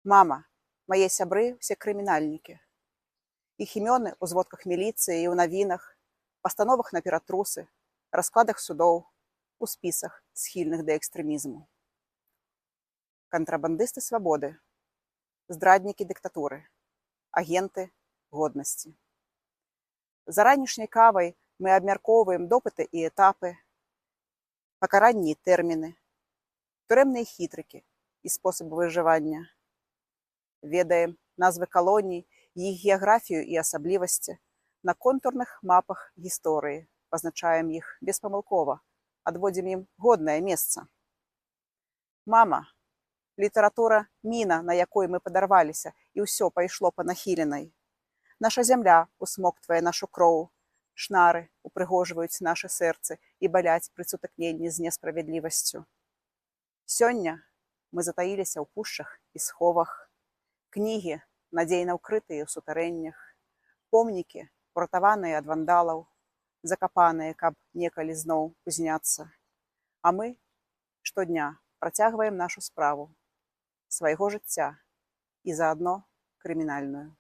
Мама, мае сябры ўсе крымінальнікі. Іх імёны ў зводках міліцыі і ў навінах, пастановах на ператрусы, раскладах судоў, у спісах схільных да экстрэмізму. Кантрабандысты свабоды, здраднікі дыктатуры, агенты годнасці. За ранішняй кавай мы абмяркоўваем допыты і этапы, пакаранні і тэрміны, турэмныя хітрыкі і спосабы выжывання. Ведаем назвы калоній, іх геаграфію і асаблівасці, на контурных мапах гісторыі, пазначаем іх беспамылкова, адводзім ім годнае месца. Мама, літаратура міна, на якой мы падарваліся, і ўсё пайшло па нахіленай. Наша зямля усмоктвае нашу кроў, шнары упрыгожваюць нашы сэрцы і баляць пры сутыкненні з несправядлівасцю. Сёння мы затаіліся ў пушчах і сховах, кнігі надзейна ўкрытыя ў сутарэннях, помнікі, уратаваныя ад вандалаў, закапаныя, каб некалі зноў узняцца. А мы штодня працягваем нашу справу, свайго жыцця і заадно крымінальную.